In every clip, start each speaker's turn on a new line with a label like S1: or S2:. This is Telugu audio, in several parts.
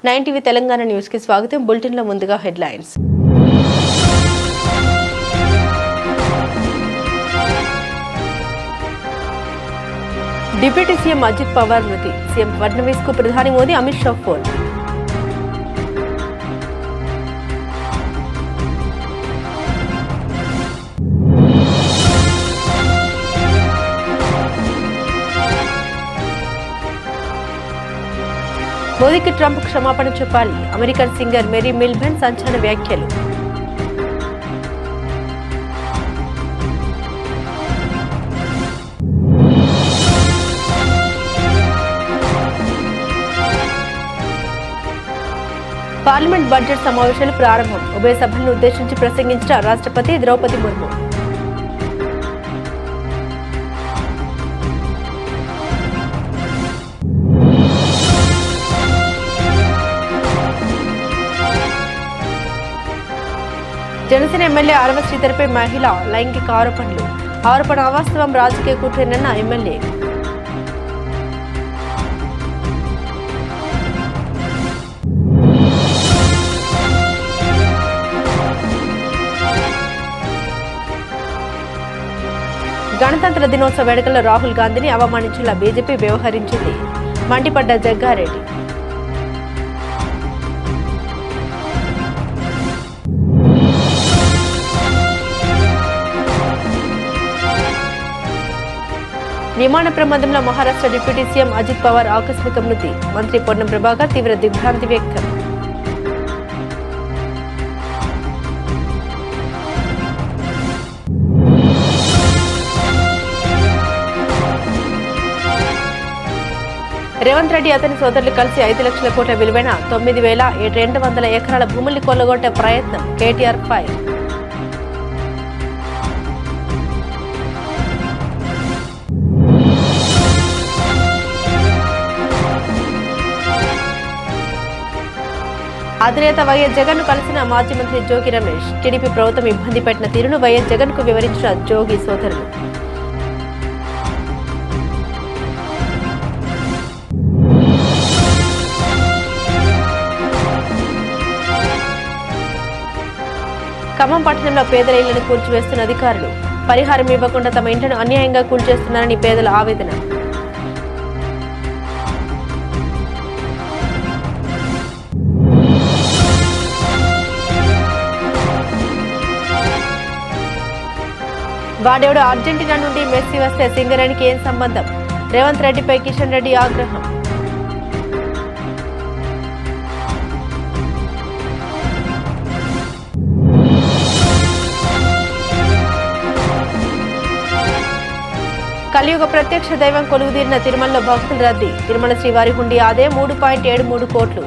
S1: 9 టీవీ తెలంగాణ న్యూస్ కి స్వాగతం. బులెటిన్ లో ముందుగా headlines. Deputy CM Ajit Pawar మృతి. సీఎం ఫడ్నవీస్ కు ప్రధాని మోదీ, అమిత్ షా ఫోన్. మోదీకి ట్రంప్ క్షమాపణ చెప్పాలి. అమెరికన్ సింగర్ మేరీ మిల్బెన్ సంచలన వ్యాఖ్యలు. పార్లమెంట్ బడ్జెట్ సమావేశాలు ప్రారంభం. ఉభయ సభలను ఉద్దేశించి ప్రసంగించిన రాష్ట్రపతి ద్రౌపది ముర్ము. జనసేన ఎమ్మెల్యే ఆరవ శ్రీధర్పై మహిళ లైంగిక ఆరోపణలు. ఆరోపణ అవాస్తవం, రాజకీయ కుట్రేనన్న ఎమ్మెల్యే. గణతంత్ర దినోత్సవ వేడుకల్లో రాహుల్ గాంధీని అవమానించేలా బీజేపీ వ్యవహరించింది. మండిపడ్డ జగ్గారెడ్డి. విమాన ప్రమాదంలో మహారాష్ట్ర డిప్యూటీ సీఎం అజిత్ పవార్ ఆకస్మిక మృతి. మంత్రి పొన్నం ప్రభాకర్ తీవ్ర దిగ్భ్రాంతి వ్యక్తం. రేవంత్ రెడ్డి అతని సోదరులు కలిసి 5 లక్షల కోట్ల విలువైన 9,200 ఎకరాల భూముల్ని కొల్లగొట్టే ప్రయత్నం. కేటీఆర్ ఫైర్. అధినేత వైఎస్ జగన్ ను కలిసిన మాజీ మంత్రి జోగి రమేష్. టీడీపీ ప్రభుత్వం ఇబ్బంది పెట్టిన తీరును వైఎస్ జగన్ కు వివరించిన జోగి సోదరులు. ఖమ్మం పట్టణంలో పేదల ఇళ్లను కూల్చివేస్తున్న అధికారులు. పరిహారం ఇవ్వకుండా తమ ఇంటిని అన్యాయంగా కూల్చేస్తున్నారని పేదల ఆవేదన. వాడెవడు అర్జెంటీనా నుండి మెస్సీ వస్తే సింగరేణికి ఏం సంబంధం? రేవంత్ రెడ్డిపై కిషన్ రెడ్డి ఆగ్రహం. కలియుగ ప్రత్యక్ష దైవం కొలువుదీరిన తిరుమలలో భక్తుల రద్దీ. తిరుమల శ్రీవారి హుండీ ఆదాయం 3.73 కోట్లు.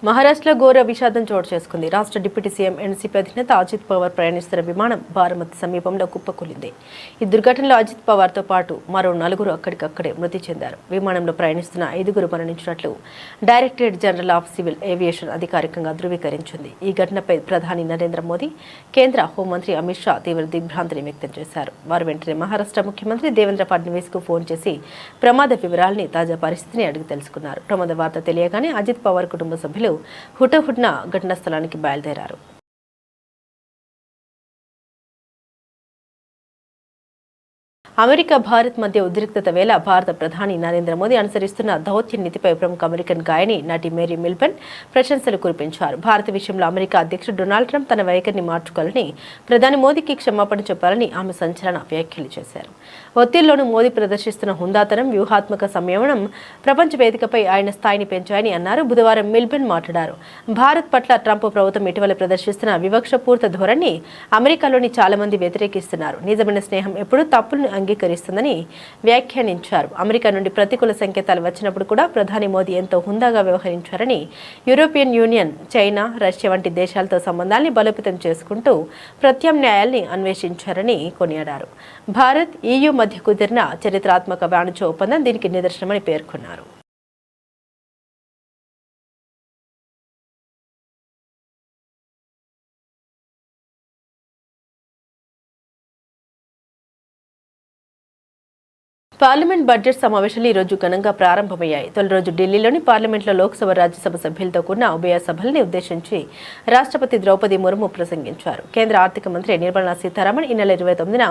S1: మహారాష్ట్రలో ఘోర విషాదం చోటు చేసుకుంది. రాష్ట్ర డిప్యూటీ సీఎం ఎన్సీపీ అధినేత అజిత్ పవార్ ప్రయాణిస్తున్న విమానం బారామతి సమీపంలో కుప్పకూలింది. ఈ దుర్ఘటనలో అజిత్ పవార్తో పాటు మరో 4 అక్కడికక్కడే మృతి చెందారు. విమానంలో ప్రయాణిస్తున్న 5 మరణించినట్లు directorate general of civil aviation అధికారికంగా ధృవీకరించింది. ఈ ఘటనపై ప్రధాని నరేంద్ర మోదీ, కేంద్ర హోంమంత్రి అమిత్ షా తీవ్ర దిగ్భ్రాంతిని వ్యక్తం చేశారు. వారు వెంటనే మహారాష్ట్ర ముఖ్యమంత్రి దేవేంద్ర ఫడ్నవీస్ కు ఫోన్ చేసి ప్రమాద వివరాల్ని, తాజా పరిస్థితిని అడిగి తెలుసుకున్నారు. ప్రమాద వార్త తెలియగానే అజిత్ పవార్ కుటుంబ సభ్యులు హుటాహుటిన ఘటనా స్థలానికి బయలుదేరారు. అమెరికా భారత్ మధ్య ఉద్రిక్తత వేళ భారత ప్రధాని నరేంద్ర మోదీ అనుసరిస్తున్న దౌత్య నీతిపై ప్రముఖ అమెరికన్ గాయని నటి మేరీ మిల్బెన్ ప్రశంసలు కురిపించారు. భారత విషయంలో అమెరికా అధ్యక్షుడు డొనాల్డ్ ట్రంప్ తన వైఖరిని మార్చుకోవాలని, ప్రధాని మోదీకి క్షమాపణ చెప్పాలని ఆమె సంచలన వ్యాఖ్యలు చేశారు. ఒత్తిళ్లోనూ మోదీ ప్రదర్శిస్తున్న హుందాతనం, వ్యూహాత్మక సంయమనం ప్రపంచ వేదికపై ఆయన స్థాయిని పెంచాయని అన్నారు. బుధవారం మిల్బెన్ మాట్లాడారు. భారత్ పట్ల ట్రంప్ ప్రభుత్వం ఇటీవల ప్రదర్శిస్తున్న వివక్షపూరిత ధోరణి అమెరికాలోని చాలా మంది వ్యతిరేకిస్తున్నారు. నిజమైన స్నేహం ఎప్పుడూ తప్పులను అంగీకరిస్తుందని వ్యాఖ్యానించారు. అమెరికా నుండి ప్రతికూల సంకేతాలు వచ్చినప్పుడు కూడా ప్రధాని మోదీ ఎంతో హుందాగా వ్యవహరించారని, యూరోపియన్ యూనియన్, చైనా, రష్యా వంటి దేశాలతో సంబంధాల్ని బలోపేతం చేసుకుంటూ ప్రత్యామ్నాయాల్ని అన్వేషించారని కొనియాడారు. భారత్, EU మధ్య కుదిరిన చరిత్రాత్మక వాణిజ్య ఒప్పందం దీనికి నిదర్శనమని పేర్కొన్నారు. పార్లమెంట్ బడ్జెట్ సమావేశాలు ఈ రోజు ఘనంగా ప్రారంభమయ్యాయి. తొలి రోజు ఢిల్లీలోని పార్లమెంట్లో లోక్సభ, రాజ్యసభ సభ్యులతో కూడిన ఉభయ సభల్ని ఉద్దేశించి రాష్ట్రపతి ద్రౌపది ముర్ము ప్రసంగించారు. కేంద్ర ఆర్థిక మంత్రి నిర్మలా సీతారామన్ ఈ నెల 29న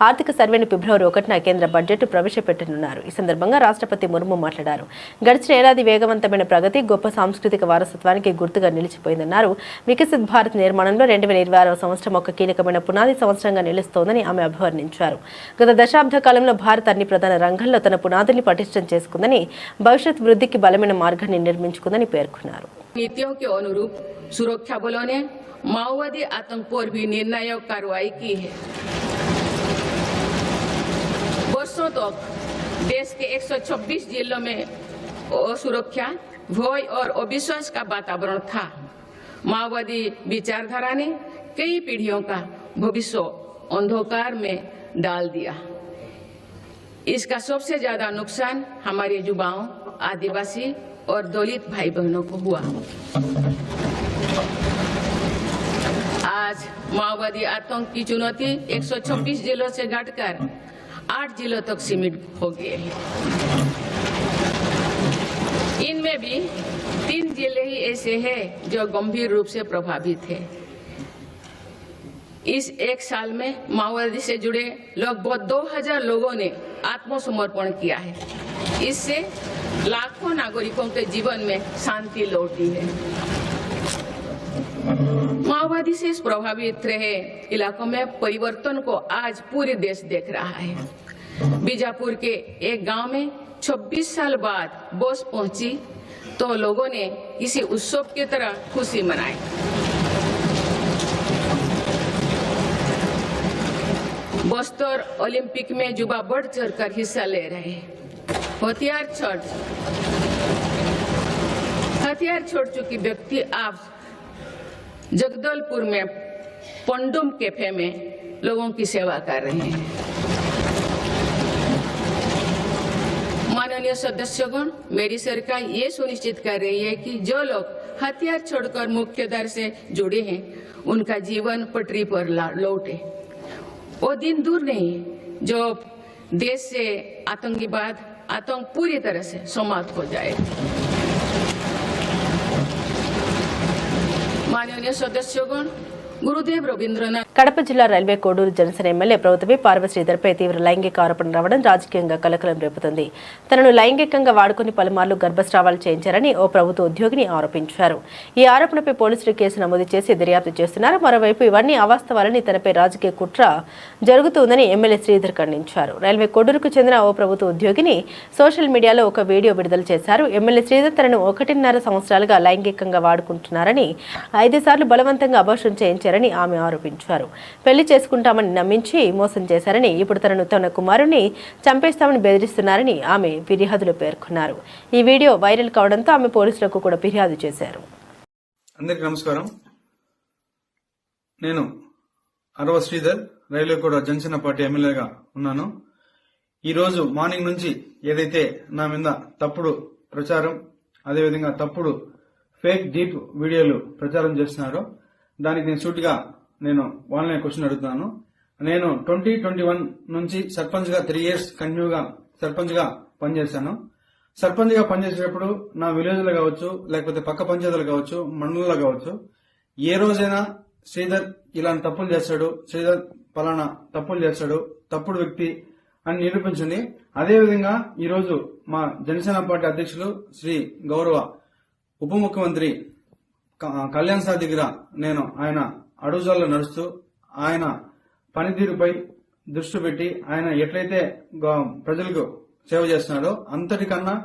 S1: ఆర్థిక సర్వేను ఫిబ్రవరి 1న కేంద్ర బడ్జెట్ ప్రవేశపెట్టనున్నారు. ఈ సందర్భంగా రాష్ట్రపతి ముర్ము మాట్లాడారు. గడిచిన ఏడాది వేగవంతమైన ప్రగతి, గొప్ప సాంస్కృతిక వారసత్వానికి గుర్తుగా నిలిచిపోయిందన్నారు. వికసిత్ భారత్ నిర్మాణంలో 2026వ సంవత్సరం ఒక కీలకమైన పునాది సంవత్సరంగా నిలుస్తోందని ఆమె అభివర్ణించారు. గత దశాబ్ద కాలంలో భారత్ అన్ని ప్రధాన రంగాల్లో తన పునాదుల్ని పటిష్టం చేసుకుందని, భవిష్యత్ వృద్ధికి బలమైన మార్గాన్ని నిర్మించుకుందని పేర్కొన్నారు.
S2: नीतियों के अनुरूप सुरक्षा बलों ने माओवादी आतंक पर भी निर्णायक कार्रवाई की है। वर्षों तक देश के 126 जिलों में असुरक्षा, भय और अविश्वास का वातावरण था। माओवादी विचारधारा ने कई पीढ़ियों का भविष्य अंधकार में डाल दिया। इसका सबसे ज्यादा नुकसान हमारे युवाओं, आदिवासी और दलित भाई बहनों को हुआ। आज माओवादी आतंक की चुनौती 126 जिलों से घटकर 8 जिलों तक सीमित हो गई है। इनमें भी 3 जिले ही ऐसे हैं जो गंभीर रूप से प्रभावित है। इस एक साल में माओवादी से जुड़े लगभग 2000 लोगों ने आत्मसमर्पण किया है। इससे लाखों नागरिकों के जीवन में शांति लौटी है। माओवादी से प्रभावित रहे इलाकों में परिवर्तन को आज पूरे देश देख रहा है। बीजापुर के एक गांव में 26 साल बाद बस पहुंची तो लोगों ने किसी उत्सव की तरह खुशी मनाई। बस्तर ओलंपिक में युवा बढ़ चढ़कर हिस्सा ले रहे हैं। हथियार छोड़ चुकी व्यक्ति आप जगदलपुर में पंडुम कैफे में लोगों की सेवा कर रहे हैं। माननीय सदस्यगण, मेरी सरकार ये सुनिश्चित कर रही है कि जो लोग हथियार छोड़कर मुख्यधारा से जुड़े हैं उनका जीवन पटरी पर लौटे। वो दिन दूर नहीं जो देश से आतंक पूरी तरह से समाप्त हो जाए। माननीय सदस्यगण, గురుదేవ్ రవీంద్రనాథ్.
S1: కడప జిల్లా రైల్వే కోడూరు జనసేన ఎమ్మెల్యే ప్రభుత్వపై పార్వతి శ్రీధర్పై తీవ్ర లైంగిక ఆరోపణ రావడం రాజకీయంగా కలకలం రేపుతుంది. తనను లైంగికంగా వాడుకుని పలుమార్లు గర్భస్రావాలు చేయించారని ఓ ప్రభుత్వ ఉద్యోగిని ఆరోపించారు. ఈ ఆరోపణపై పోలీసులు కేసు నమోదు చేసి దర్యాప్తు చేస్తున్నారు. మరోవైపు ఇవన్నీ అవాస్తవాలని, తనపై రాజకీయ కుట్ర జరుగుతుందని ఎమ్మెల్యే శ్రీధర్ ఖండించారు. రైల్వే కోడూరుకు చెందిన ఓ ప్రభుత్వ ఉద్యోగిని సోషల్ మీడియాలో ఒక వీడియో విడుదల చేశారు. ఎమ్మెల్యే శ్రీధర్ తనను 1.5 సంవత్సరాలుగా లైంగికంగా వాడుకుంటున్నారని, 5 సార్లు బలవంతంగా అబార్షన్ చేయించారని ఆమె ఆరోపించారు. పెళ్లి చేసుకుంటామని నమ్మించి మోసం చేశారని, ఇప్పుడు తన కుమారుని చంపేస్తామని బెదిరిస్తున్నారని ఆమె ఫిర్యాదులో పేర్కొన్నారు. ఈ వీడియో వైరల్ కావడంతో ఆమె పోలీసులకు కూడా ఫిర్యాదు చేశారు.
S3: అందరికీ నమస్కారం. నేను అరవ శ్రీధర్, రైల్వే కోడ జనసేన పార్టీ ఎమ్మెల్యేగా ఉన్నాను. ఈ రోజు మార్నింగ్ నుంచి ఏదైతే నా మీద తప్పుడు ప్రచారం, అదేవిధంగా తప్పుడు ఫేక్ డీప్ వీడియోలు ప్రచారం చేస్తున్నారో దానికి నేను సూటిగా వాళ్ళనే క్వశ్చన్ అడుగుతున్నాను. నేను 2021 నుంచి సర్పంచ్ గా 3 years కంటిన్యూగా సర్పంచ్ గా పనిచేశాను. సర్పంచ్ గా పనిచేసేటప్పుడు నా విలేజ్ లో కావచ్చు, లేకపోతే పక్క పంచాయతీలు కావచ్చు, మండలంలో కావచ్చు, ఏ రోజైనా శ్రీధర్ ఇలాంటి తప్పులు చేస్తాడు, శ్రీధర్ పలానా తప్పులు చేస్తాడు, తప్పుడు వ్యక్తి అని నిరూపించండి. అదేవిధంగా ఈ రోజు మా జనసేన పార్టీ అధ్యక్షులు శ్రీ గౌరవ ఉప ముఖ్యమంత్రి కళ్యాణ్ సార్ దగ్గర ఆయన అడుగుజాల్లో నడుస్తూ ఆయన పనితీరుపై దృష్టి పెట్టి ఆయన ఎట్లయితే ప్రజలకు సేవ చేస్తున్నాడో అంతటికన్నా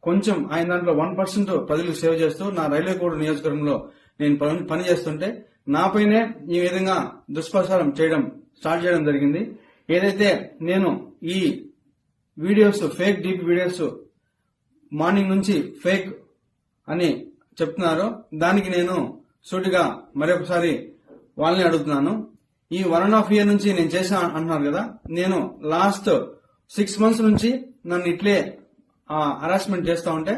S3: కొంచెం ఆయన దాంట్లో 1% ప్రజలకు సేవ చేస్తూ నా రైల్వే కోడ్ నియోజకవర్గంలో నేను పని చేస్తుంటే నాపైనే ఈ విధంగా దుష్ప్రచారం స్టార్ట్ చేయడం జరిగింది. ఏదైతే నేను ఈ videos fake deep videos morning నుంచి ఫేక్ అని చెప్తున్నారో దానికి నేను సూటిగా మరొకసారి వాళ్ళని అడుగుతున్నాను. ఈ 1.5 year నుంచి నేను చేసా అంటున్నారు కదా, నేను లాస్ట్ 6 months నుంచి నన్ను ఇట్లే హరాస్మెంట్ చేస్తా ఉంటే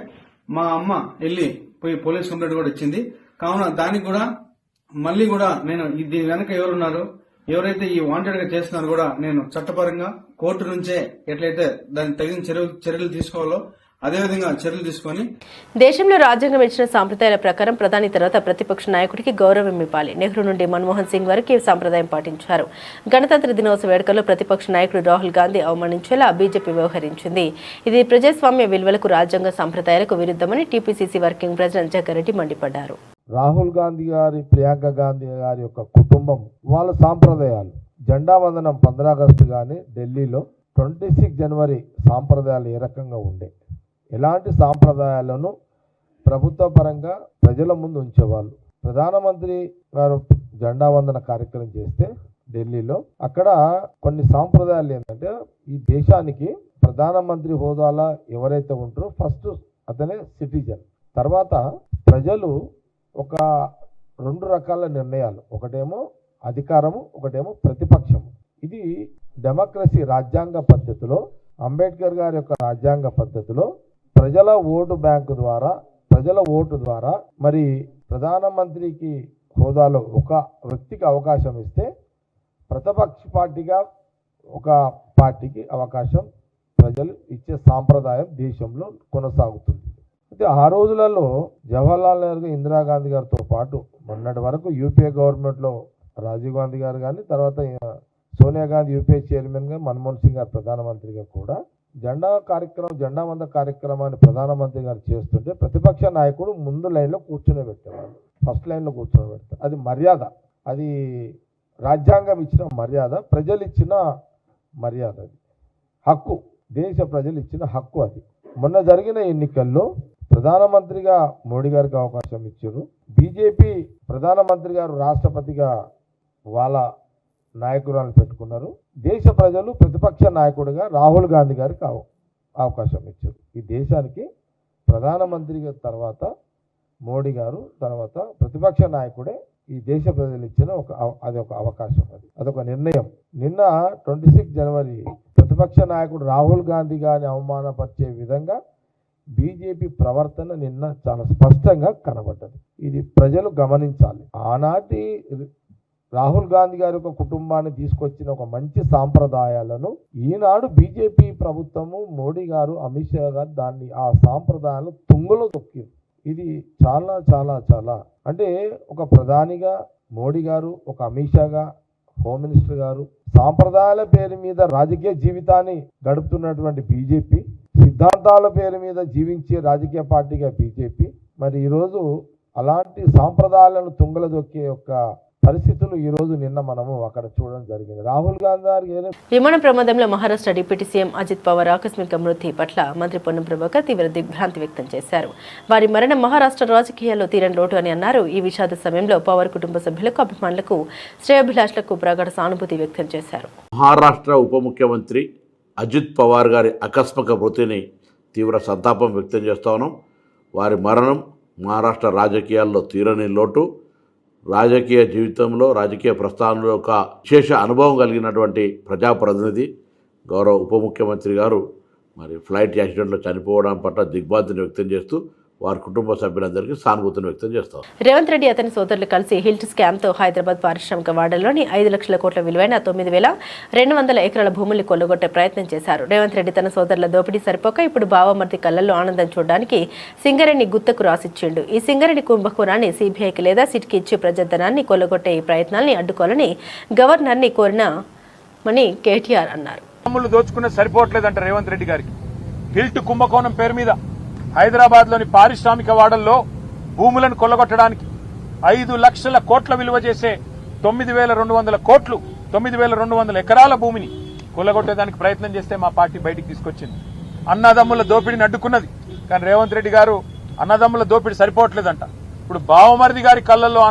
S3: మా అమ్మ వెళ్ళి పోయి పోలీస్ కంప్లైంట్ కూడా ఇచ్చింది. కావున దానికి కూడా మళ్ళీ కూడా నేను దీని వెనక ఎవరున్నారు, ఎవరైతే ఈ వాంటెడ్ గా చేస్తున్నారో కూడా నేను చట్టపరంగా కోర్టు నుంచే ఎట్లయితే దానికి తగిన చర్యలు తీసుకోవాలో అదేవిధంగా చర్యలు తీసుకొని
S1: దేశంలో రాజ్యాంగం ఇచ్చిన సాంప్రదాయాల ప్రకారం ప్రధాని తర్వాత ప్రతిపక్ష నాయకుడికి గౌరవం ఇవ్వాలి. నెహ్రూ నుండి మన్మోహన్ సింగ్ వరకు ఈ సంప్రదాయం పాటించారు. గణతంత్ర దినోత్సవ వేడుకల్లో ప్రతిపక్ష నాయకుడు రాహుల్ గాంధీ అవమానించేలా బీజేపీ వ్యవహరించింది. ఇది ప్రజాస్వామ్య విలువలకు, రాజ్యాంగ సంప్రదాయాలకు విరుద్ధమని టీపీసీసీ వర్కింగ్ ప్రెసిడెంట్ జగ్గారెడ్డి మండిపడ్డారు.
S4: రాహుల్ గాంధీ గారి, ప్రియాంక గాంధీ గారి యొక్క కుటుంబం వాళ్ళ సాంప్రదాయాలు, జెండా వందనం 15 ఆగస్టు కానీ ఢిల్లీలో 26 జనవరి సాంప్రదాయాలు ఏ రకంగా ఉండే, ఎలాంటి సాంప్రదాయాలను ప్రభుత్వ పరంగా ప్రజల ముందు ఉంచేవాళ్ళు. ప్రధానమంత్రి గారు జెండా వందన కార్యక్రమం చేస్తే ఢిల్లీలో అక్కడ కొన్ని సాంప్రదాయాలు ఏంటంటే, ఈ దేశానికి ప్రధానమంత్రి హోదాలో ఎవరైతే ఉంటారో ఫస్ట్ అతనే సిటిజన్, తర్వాత ప్రజలు ఒక 2 రకాల నిర్ణయాలు, ఒకటేమో అధికారము, ఒకటేమో ప్రతిపక్షము. ఇది డెమోక్రసీ రాజ్యాంగ పద్ధతిలో, అంబేద్కర్ గారి యొక్క రాజ్యాంగ పద్ధతిలో ప్రజల ఓటు బ్యాంకు ద్వారా, ప్రజల ఓటు ద్వారా మరి ప్రధానమంత్రికి హోదాలో ఒక వ్యక్తికి అవకాశం ఇస్తే ప్రతిపక్ష పార్టీగా ఒక పార్టీకి అవకాశం ప్రజలు ఇచ్చే సాంప్రదాయం దేశంలో కొనసాగుతుంది. అయితే ఆ రోజులలో జవహర్లాల్ నెహ్రూ, ఇందిరాగాంధీ గారితో పాటు మొన్నటి వరకు యూపీఏ గవర్నమెంట్లో రాజీవ్ గాంధీ గారు కానీ, తర్వాత సోనియా గాంధీ యూపీఏ చైర్మన్గా, మన్మోహన్ సింగ్ గారు ప్రధానమంత్రిగా కూడా జెండా వంద కార్యక్రమాన్ని ప్రధానమంత్రి గారు చేస్తుంటే ప్రతిపక్ష నాయకుడు ముందు లైన్లో కూర్చొని పెట్టేవాళ్ళు, ఫస్ట్ లైన్లో కూర్చొని పెడతారు. అది మర్యాద, అది రాజ్యాంగం ఇచ్చిన మర్యాద, ప్రజలు ఇచ్చిన మర్యాద, అది హక్కు, దేశ ప్రజలు ఇచ్చిన హక్కు. అది మొన్న జరిగిన ఎన్నికల్లో ప్రధానమంత్రిగా మోడీ గారికి అవకాశం ఇచ్చారు. బీజేపీ ప్రధానమంత్రి గారు రాష్ట్రపతిగా వాళ్ళ నాయకురాలను పెట్టుకున్నారు. దేశ ప్రజలు ప్రతిపక్ష నాయకుడిగా రాహుల్ గాంధీ గారికి అవకాశం ఇచ్చారు. ఈ దేశానికి ప్రధానమంత్రి తర్వాత మోడీ గారు, తర్వాత ప్రతిపక్ష నాయకుడే ఈ దేశ ప్రజలు ఇచ్చిన అదొక అవకాశం, అదొక నిర్ణయం. నిన్న 26 జనవరి ప్రతిపక్ష నాయకుడు రాహుల్ గాంధీ గారిని అవమానపరిచే విధంగా బీజేపీ ప్రవర్తన నిన్న చాలా స్పష్టంగా కనబడ్డది. ఇది ప్రజలు గమనించాలి. ఆనాటి రాహుల్ గాంధీ గారి యొక్క కుటుంబాన్ని తీసుకొచ్చిన ఒక మంచి సాంప్రదాయాలను ఈనాడు బీజేపీ ప్రభుత్వము, మోడీ గారు, అమిత్ షా గారు దాన్ని, ఆ సాంప్రదాయాలను తుంగలో తొక్కింది. ఇది చాలా చాలా చాలా అంటే ఒక ప్రధానిగా మోడీ గారు, ఒక అమిత్ షాగా, హోమ్ మినిస్టర్ గారు సాంప్రదాయాల పేరు మీద రాజకీయ జీవితాన్ని గడుపుతున్నటువంటి బీజేపీ, సిద్ధాంతాల పేరు మీద జీవించే రాజకీయ పార్టీగా బీజేపీ, మరి ఈరోజు అలాంటి సాంప్రదాయాలను తుంగల దొక్కే యొక్క పరిస్థితులు ఈ రోజు నిన్న మనము అక్కడ చూడడం జరిగింది. రాహుల్ గాంధీ గారు
S1: విమాన ప్రమాదంలో మహారాష్ట్ర డిప్యూటీ సీఎం అజిత్ పవార్ ఆకస్మిక మృతి పట్ల మంత్రి పొన్నం ప్రభాకర్ తీవ్ర దిగ్భ్రాంతి వ్యక్తం చేశారు. వారి మరణం మహారాష్ట్ర రాజకీయాల్లో తీరని లోటు అని అన్నారు. ఈ విషాద సమయంలో పవార్ కుటుంబ సభ్యులకు, అభిమానులకు, శ్రేయోభిలాషులకు ప్రగాఢ సానుభూతి వ్యక్తం చేశారు.
S5: మహారాష్ట్ర ఉప ముఖ్యమంత్రి అజిత్ పవార్ గారి ఆకస్మిక మృతిని తీవ్ర సంతాపం వ్యక్తం చేస్తా ఉన్నాం. వారి మరణం మహారాష్ట్ర రాజకీయాల్లో తీరని లోటు. రాజకీయ జీవితంలో, రాజకీయ ప్రస్థానంలో ఒక విశేష అనుభవం కలిగినటువంటి ప్రజాప్రతినిధి, గౌరవ ఉప ముఖ్యమంత్రి గారు మరి ఫ్లైట్ యాక్సిడెంట్లో చనిపోవడం పట్ల దిగ్భ్రాంతిని వ్యక్తం చేస్తూ వారి కుటుంబ సభ్యులందరికీ సానుభూతిని వ్యక్తం చేస్తారు.
S1: రేవంత్ రెడ్డి అతని సోదరులు కలిసి హిల్ట్ స్కామ్తో హైదరాబాద్ పారిశ్రామిక వాడలోని 5 లక్షల కోట్ల విలువైన 9,200 ఎకరాల భూముల్ని కొల్లగొట్టే ప్రయత్నం చేశారు. రేవంత్ రెడ్డి తన సోదరుల దోపిడీ సరిపోక ఇప్పుడు బావమర్ది కళ్ళల్లో ఆనందం చూడడానికి సింగరేణి గుత్తకు రాసిచ్చిండు. ఈ సింగరేణి కుంభకోణాన్ని సీబీఐకి లేదా సిట్కి ఇచ్చి ప్రజాధనాన్ని కొల్లగొట్టే ఈ ప్రయత్నాల్ని అడ్డుకోవాలని గవర్నర్ని కోరినామని కేటీఆర్ అన్నారు.
S6: దోచుకున్న సరిపోవట్లేదంట రేవంత్ రెడ్డి గారికి. హిల్ట్ కుంభకోణం పేరు మీద హైదరాబాద్లోని పారిశ్రామిక వాడల్లో భూములను కొల్లగొట్టడానికి 5 లక్షల కోట్ల విలువ చేసే 9,200 కోట్లు, 9,200 ఎకరాల భూమిని కొల్లగొట్టేదానికి ప్రయత్నం చేస్తే మా పార్టీ బయటికి తీసుకొచ్చింది. అన్నదమ్ముల దోపిడిని అడ్డుకున్నది. కానీ రేవంత్ రెడ్డి గారు అన్నదమ్ముల దోపిడి సరిపోవట్లేదంట. ఇప్పుడు బావమరిది గారి కళ్ళల్లో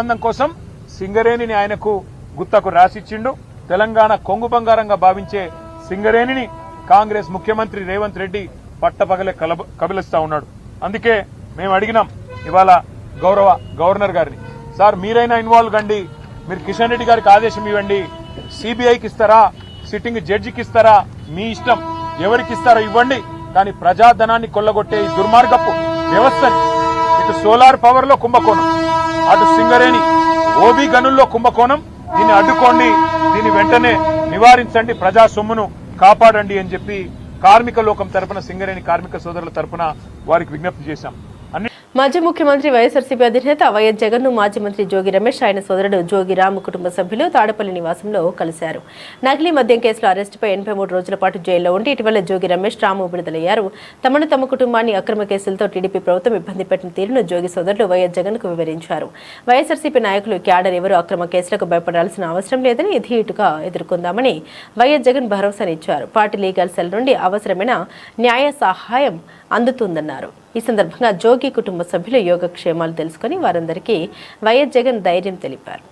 S6: ఆనందం కోసం సింగరేణిని ఆయనకు గుత్తకు రాసిచ్చిండు. తెలంగాణ కొంగు బంగారంగా భావించే సింగరేణిని కాంగ్రెస్ ముఖ్యమంత్రి రేవంత్ రెడ్డి పట్టపగలే కబిలిస్తా ఉన్నాడు. అందుకే మేము అడిగినాం ఇవాళ గౌరవ గవర్నర్ గారిని, సార్ మీరైనా ఇన్వాల్వ్ కండి, మీరు కిషన్ రెడ్డి గారికి ఆదేశం ఇవ్వండి, సిబిఐకి ఇస్తారా, సిట్టింగ్ జడ్జికి ఇస్తారా, మీ ఇష్టం, ఎవరికి ఇస్తారో ఇవ్వండి, కానీ ప్రజాధనాన్ని కొల్లగొట్టే ఈ దుర్మార్గపు వ్యవస్థని, ఇటు సోలార్ పవర్ లో కుంభకోణం, అటు సింగరేణి ఓబీ గనుల్లో కుంభకోణం, దీన్ని అడ్డుకోండి, దీన్ని వెంటనే నివారించండి, ప్రజా సొమ్మును కాపాడండి అని చెప్పి కార్మిక లోకం తరపున, సింగరేణి కార్మిక సోదరుల తరపున వారికి విజ్ఞప్తి చేశాం.
S1: మాజీ ముఖ్యమంత్రి వైఎస్ఆర్సీపీ అధినేత వైఎస్ జగన్ ను మాజీ మంత్రి జోగి రమేష్, ఆయన సోదరుడు జోగి రామ్ కుటుంబ సభ్యులు తాడపల్లి నివాసంలో కలిశారు. నకిలీ మద్యం కేసులో అరెస్టుపై 83 రోజుల పాటు జైల్లో ఉండి ఇటీవల జోగి రమేష్, రాము విడుదలయ్యారు. తమ కుటుంబాన్ని అక్రమ కేసులతో టీడీపీ ప్రభుత్వం ఇబ్బంది పెట్టిన తీరును జోగి సోదరులు వైఎస్ జగన్ కు వివరించారు. వైఎస్ఆర్సీపీ నాయకులు, క్యాడర్ ఎవరు అక్రమ కేసులకు భయపడాల్సిన అవసరం లేదని ధీటుగా ఎదుర్కొందామని వైఎస్ జగన్ భరోసానిచ్చారు. పార్టీ లీగల్ సెల్ నుండి అవసరమైన న్యాయ సహాయం అందుతుందన్నారు. ఈ సందర్భంగా జోగి కుటుంబ సభ్యుల యోగక్షేమాలు తెలుసుకుని వారందరికీ వైఎస్ జగన్ ధైర్యం తెలిపారు.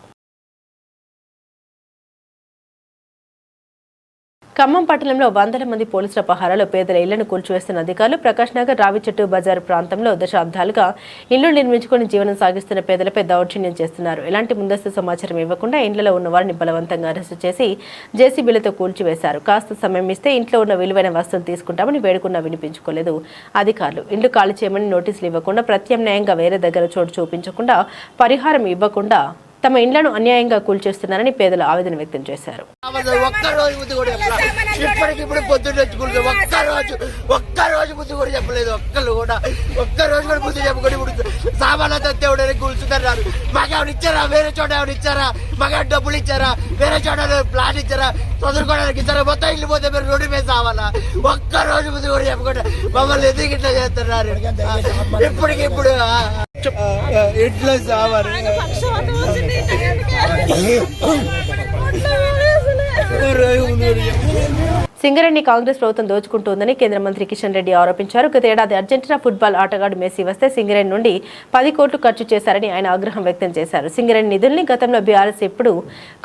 S1: ఖమ్మం పట్టణంలో వందల మంది పోలీసుల పహారాలో పేదల ఇళ్లను కూల్చివేస్తున్న అధికారులు ప్రకాష్ నగర్, రావిచెట్టు బజారు ప్రాంతంలో దశాబ్దాలుగా ఇళ్లు నిర్మించుకుని జీవనం సాగిస్తున్న పేదలపై దౌర్జన్యం చేస్తున్నారు. ఎలాంటి ముందస్తు సమాచారం ఇవ్వకుండా ఇండ్లలో ఉన్న వారిని బలవంతంగా అరెస్టు చేసి జేసీబీలతో కూల్చివేశారు. కాస్త సమయం ఇస్తే ఇంట్లో ఉన్న విలువైన వస్తువులు తీసుకుంటామని వేడుకున్నా వినిపించుకోలేదు అధికారులు. ఇండ్లు ఖాళీ చేయమని నోటీసులు ఇవ్వకుండా, ప్రత్యామ్నాయంగా వేరే దగ్గర చోటు చూపించకుండా, పరిహారం ఇవ్వకుండా తమ ఇండ్లను అన్యాయంగా కూల్చేస్తున్నారని పేదలు ఆవేదన వ్యక్తం చేశారు.
S7: ఇప్పటికిప్పుడు పొద్దున్న ఒక్కరోజు ముందు కూడా చెప్పలేదు. ఒక్కరోజు కూడా ముందు చెప్పుకొని ఇప్పుడు సామాన్లతో దేవుడని కూల్చుతున్నారు. మాకేమైనా ఇచ్చారా? వేరే చోట ఏమైనా ఇచ్చారా? మాకేమైనా డబ్బులు ఇచ్చారా? వేరే చోట ప్లాన్ ఇచ్చారా? చదువుకోవడానికి ఇచ్చారా? మొత్తం ఇల్లు పోతే మీరు రోడ్డు మీద సావాలా? ఒక్కరోజు ముందు కూడా చెప్పకుండా మమ్మల్ని ఎందుకు ఇట్లా చేస్తున్నారు? ఇప్పటికిప్పుడు ఇట్లా సావాలి.
S1: సింగరేణి కాంగ్రెస్ ప్రభుత్వం దోచుకుంటోందని కేంద్ర మంత్రి కిషన్ రెడ్డి ఆరోపించారు. గత ఏడాది అర్జెంటీనా ఫుట్బాల్ ఆటగాడు మెస్సీ వస్తే సింగరేణి నుండి 10 కోట్లు ఖర్చు చేశారని ఆయన ఆగ్రహం వ్యక్తం చేశారు. సింగరేణి నిధుల్ని గతంలో బీఆర్ఎస్ ఎప్పుడు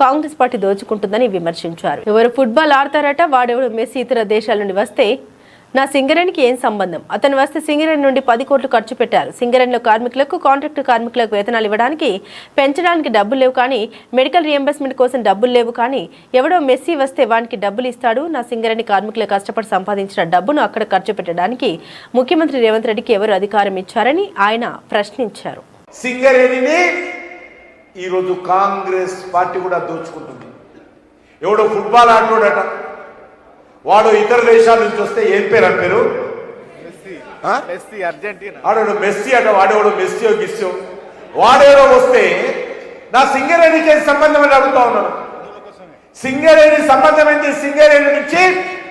S1: కాంగ్రెస్ పార్టీ దోచుకుంటుందని విమర్శించారు. ఎవరు ఫుట్బాల్ ఆడతారట, వాడెవడు మెస్సీ ఇతర దేశాల నుండి వస్తే నా సింగరేణికి ఏం సంబంధం? అతను వస్తే సింగరేణి నుండి 10 కోట్లు ఖర్చు పెట్టారు. సింగరేణిలో కార్మికులకు, కాంట్రాక్టు కార్మికులకు వేతనాలు ఇవ్వడానికి, పెంచడానికి డబ్బులు లేవు కానీ, మెడికల్ రియంబర్స్మెంట్ కోసం డబ్బులు లేవు కానీ, ఎవడో మెస్సీ వస్తే వానికి డబ్బులు ఇస్తాడు. నా సింగరేణి కార్మికులు కష్టపడి సంపాదించిన డబ్బును అక్కడ ఖర్చు పెట్టడానికి ముఖ్యమంత్రి రేవంత్ రెడ్డికి ఎవరు అధికారం ఇచ్చారని ఆయన ప్రశ్నించారు.
S8: సింగరేణిని ఈరోజు కాంగ్రెస్ పార్టీ కూడా దోచుకుంటుంది. ఎవడో ఫుట్బాల్ ఆటోడట, వాడు ఇతర దేశాల నుంచి వస్తే ఏం పేరు అంటారు? ఆడోడు మెస్సీ అట, వాడేవాడు మెస్సీయో గిస్సో, వాడేవో వస్తే నా సింగరేణికి సంబంధం అని అడుగుతా ఉన్నాను. సింగరేణి సంబంధం ఏంటి? సింగరేణి నుంచి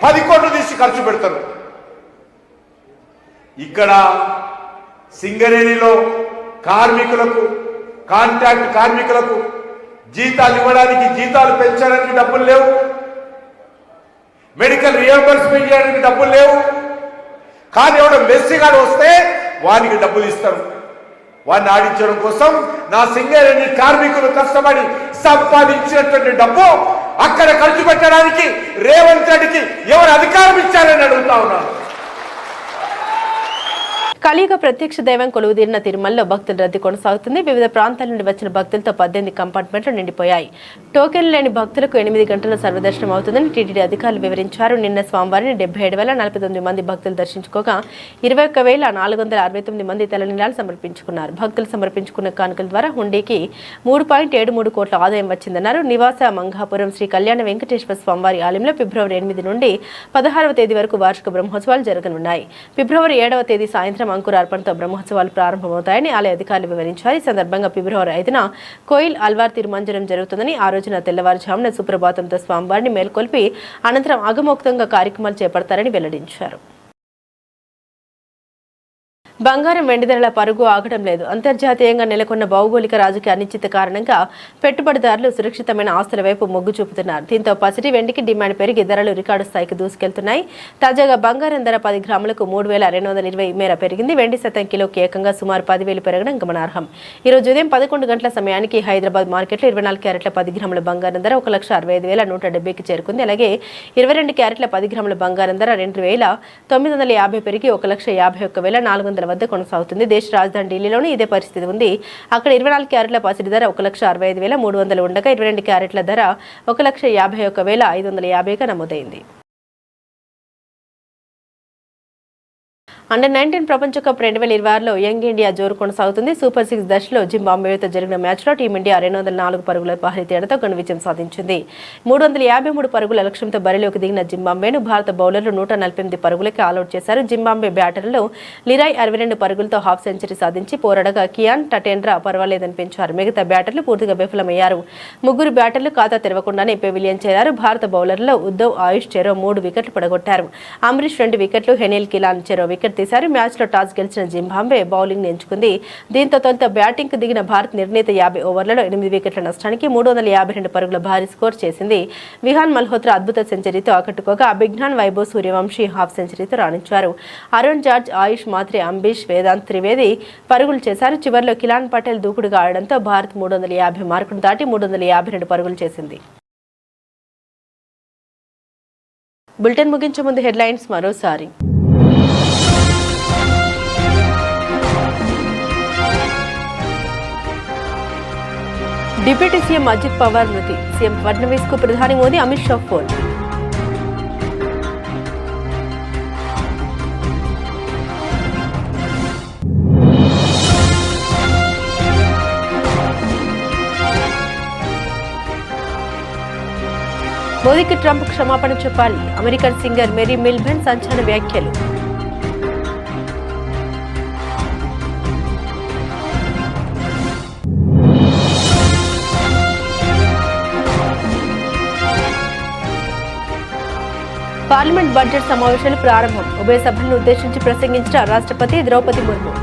S8: 10 కోట్లు తీసి ఖర్చు పెడతారు. ఇక్కడ సింగరేణిలో కార్మికులకు, కాంట్రాక్ట్ కార్మికులకు జీతాలు ఇవ్వడానికి, జీతాలు పెంచడానికి డబ్బులు లేవు. మెడికల్ రియంబర్స్మెంట్ చేయడానికి డబ్బులు లేవు. కానీ ఎవడో మెస్సీ గారు వస్తే వానికి డబ్బులు ఇస్తారు. వాడిని ఆడించడం కోసం నా సింగరేణి కార్మికులు కష్టపడి సంపాదించినటువంటి డబ్బు అక్కడ ఖర్చు పెట్టడానికి రేవంత్ రెడ్డికి ఎవరు అధికారం ఇచ్చారని అడుగుతా ఉన్నాను.
S1: కలియుగ ప్రత్యక్ష దైవం కొలువుదీరిన తిరుమలలో భక్తుల రద్దీ కొనసాగుతుంది. వివిధ ప్రాంతాల నుండి వచ్చిన భక్తులతో 18 కంపార్ట్మెంట్లు నిండిపోయాయి. టోకెన్లు లేని భక్తులకు 8 గంటల సర్వదర్శనం అవుతుందని టీటీడీ అధికారులు వివరించారు. నిన్న స్వామివారిని 77,049 మంది భక్తులు దర్శించుకోగా 21,469 మంది తలనీలాలు సమర్పించుకున్నారు. భక్తులు సమర్పించుకున్న కానుకల ద్వారా హుండీకి 3.73 కోట్ల ఆదాయం వచ్చిందన్నారు. నివాస మంగాపురం శ్రీ కళ్యాణ వెంకటేశ్వర స్వామివారి ఆలయంలో ఫిబ్రవరి 8 నుండి 16వ తేదీ వరకు వార్షిక బ్రహ్మోత్సవాలు జరగనున్నాయి. ఫిబ్రవరి 7వ తేదీ సాయంత్రం అంకురార్పణతో బ్రహ్మోత్సవాలు ప్రారంభమవుతాయని ఆలయ అధికారులు వివరించారు. ఈ సందర్భంగా ఫిబ్రవరి 5న కోయిల్ అల్వార్ తిరుమంజనం జరుగుతుందని, ఆ రోజున తెల్లవారుజామున సుప్రభాతంతో స్వామివారిని మేల్కొల్పి అనంతరం అగమోక్తంగా కార్యక్రమాలు చేపడతారని వెల్లడించారు. బంగారం, వెండి ధరల పరుగు ఆగడం లేదు. అంతర్జాతీయంగా నెలకొన్న భౌగోళిక రాజకీయ అనిశ్చిత కారణంగా పెట్టుబడిదారులు సురక్షితమైన ఆస్తుల వైపు మొగ్గు చూపుతున్నారు. దీంతో పసిడి వెండికి డిమాండ్ పెరిగి ధరలు రికార్డు స్థాయికి దూసుకెళ్తున్నాయి. తాజాగా బంగారం ధర 10 గ్రాములకు 3,220 మేర పెరిగింది. వెండి శాతం కిలోకి ఏకంగా సుమారు 10,000 పెరగడం గమనార్హం. ఈ రోజు ఉదయం 11 గంటల సమయానికి హైదరాబాద్ మార్కెట్లో 24 క్యారెట్ల 10 గ్రాముల బంగారం ధర 1,65,170కి చేరుకుంది. అలాగే 22 క్యారెట్ల 10 గ్రాముల బంగారం ధర 2,950 పెరిగి 1,51,400 వద్ద కొనసాగుతుంది. దేశ రాజధాని ఢిల్లీలోనూ ఇదే పరిస్థితి ఉంది. అక్కడ 24 క్యారెట్ల పసిడి ధర 1,65,300 ఉండగా 22 క్యారెట్ల ధర 1,51,550గా నమోదైంది. అండర్-19 ప్రపంచ కప్ 2026లో యంగ్ ఇండియా జోరు కొనసాగుతుంది. సూపర్ 6 దశలో జింబాబ్వేతో జరిగిన మ్యాచ్లో టీమిండియా 204 పరుగుల భారీ తేడాతో ఘన విజయం సాధించింది. 353 పరుగుల లక్ష్యంతో బరిలోకి దిగిన జింబాబ్వేను భారత బౌలర్లు 148 పరుగులకే ఆలౌట్ చేశారు. జింబాబ్వే బ్యాటర్లలో లిరాయ్ 62 పరుగులతో హాఫ్ సెంచరీ సాధించి పోరాడగా కియాన్ టటేండ్రా పర్వాలేదనిపించారు. మిగతా బ్యాటర్లు పూర్తిగా విఫలమయ్యారు. ముగ్గురు బ్యాటర్లు ఖాతా తెరవకుండానే పెవిలియన్ చేరారు. భారత బౌలర్లలో ఉద్దవ్, ఆయుష్ చెరో 3 వికెట్లు పడగొట్టారు. అంబరీష్ 2 వికెట్లు, హెనిల్ కిలాన్ చెరో వికెట్ తీశారు. మ్యాచ్లో టాస్ గెలిచిన జింబాబ్వే బౌలింగ్ ఎంచుకుంది. దీంతో తొలుత బ్యాటింగ్కు దిగిన భారత్ నిర్ణీత 50 ఓవర్లలో 8 వికెట్ల నష్టానికి 352 పరుగుల భారీ స్కోర్ చేసింది. విహాన్ మల్హోత్రా అద్భుత సెంచరీతో ఆకట్టుకోగా అభిజ్ఞాన్, వైభవ్ సూర్యవంశీ హాఫ్ సెంచరీతో రాణించారు. అరుణ్ జార్జ్, ఆయుష్ మాత్రే, అంబరీష్, వేదాంత్ త్రివేది పరుగులు చేశారు. చివరిలో కిలాన్ పటేల్ దూకుడుగా ఆడడంతో భారత్ 350 మార్కును దాటి 352 పరుగులు చేసింది. బులెటిన్ ముగించే ముందు హెడ్లైన్స్ మరోసారి. డిప్యూటీ సీఎం అజిత్ పవార్ మృతి. సీఎం ఫడ్నవీస్ కు ప్రధాని మోదీ, అమిత్ షా ఫోన్. మోదీకి ట్రంప్ క్షమాపణ చెప్పాలి. అమెరికన్ సింగర్ మేరీ మిల్బెన్ సంచలన వ్యాఖ్యలు. పార్లమెంట్ బడ్జెట్ సమావేశాలు ప్రారంభం. ఉభయ సభలను ఉద్దేశించి ప్రసంగించిన రాష్ట్రపతి ద్రౌపది ముర్ము.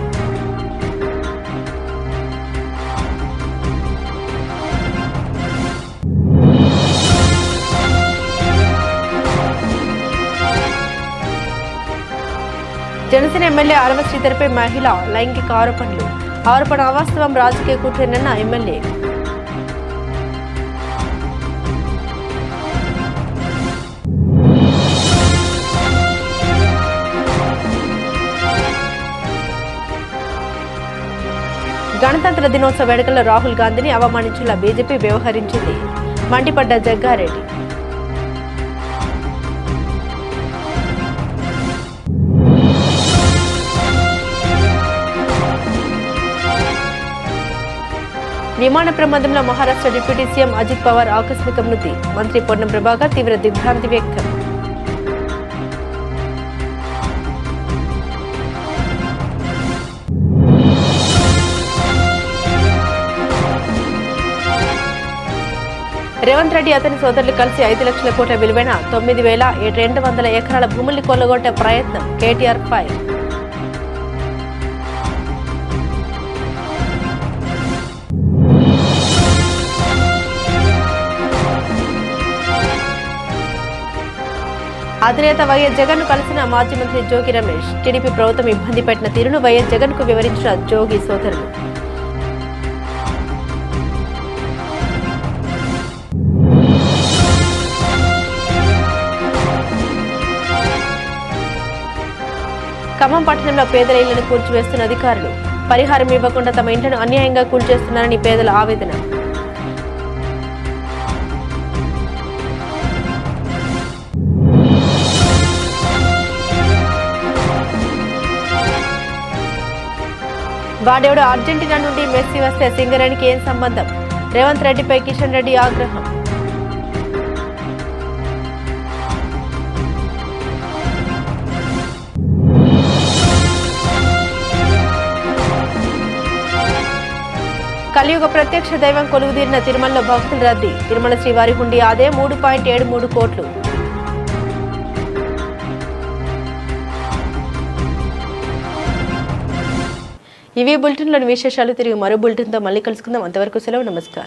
S1: జనసేన ఎమ్మెల్యే ఆరవ శ్రీధర్పై మహిళ లైంగిక ఆరోపణలు. ఆరోపణ అవాస్తవం, రాజకీయ కుట్రనన్న ఎమ్మెల్యే. గణతంత్ర దినోత్సవ వేడుకల్లో రాహుల్ గాంధీని అవమానించేలా బీజేపీ వ్యవహరించింది. మండిపడ్డ జగ్గారెడ్డి. విమాన ప్రమాదంలో మహారాష్ట్ర డిప్యూటీ సీఎం అజిత్ పవార్ ఆకస్మిక మృతి. మంత్రి పొన్నం ప్రభాకర్ తీవ్ర దిగ్భ్రాంతి వ్యక్తం. రేవంత్ రెడ్డి అతని సోదరులు కలిసి 5 లక్షల కోట్ల విలువైన 9,200 ఎకరాల భూముల్ని కొల్లగొట్టే ప్రయత్నం. కేటీఆర్ ఫైర్. అధినేత వైఎస్ జగన్ ను కలిసిన మాజీ మంత్రి జోగి రమేష్. టీడీపీ ప్రభుత్వం ఇబ్బంది పెట్టిన తీరును వైఎస్ జగన్ కు వివరించిన జోగి సోదరులు. ఖమ్మం పట్టణంలో పేదల ఇళ్లను కూల్చివేస్తున్న అధికారులు. పరిహారం ఇవ్వకుండా తమ ఇంట్లను అన్యాయంగా కూల్చేస్తున్నారని పేదల ఆవేదన. వాడెవడో అర్జెంటీనా నుండి మెస్సీ వస్తే సింగరేణికి ఏం సంబంధం? రేవంత్ రెడ్డిపై కిషన్ రెడ్డి ఆగ్రహం. కలియుగ ప్రత్యక్ష దైవం కొలువుదీరిన తిరుమలలో భక్తుల రద్దీ. తిరుమల శ్రీవారి హుండీ ఆదాయం 3.73 కోట్లు. ఇవి బులెటిన్లోని విశేషాలు. తిరిగి మరో బులెటిన్తో మళ్ళీ కలుసుకుందాం. అంతవరకు సెలవు. నమస్కారం.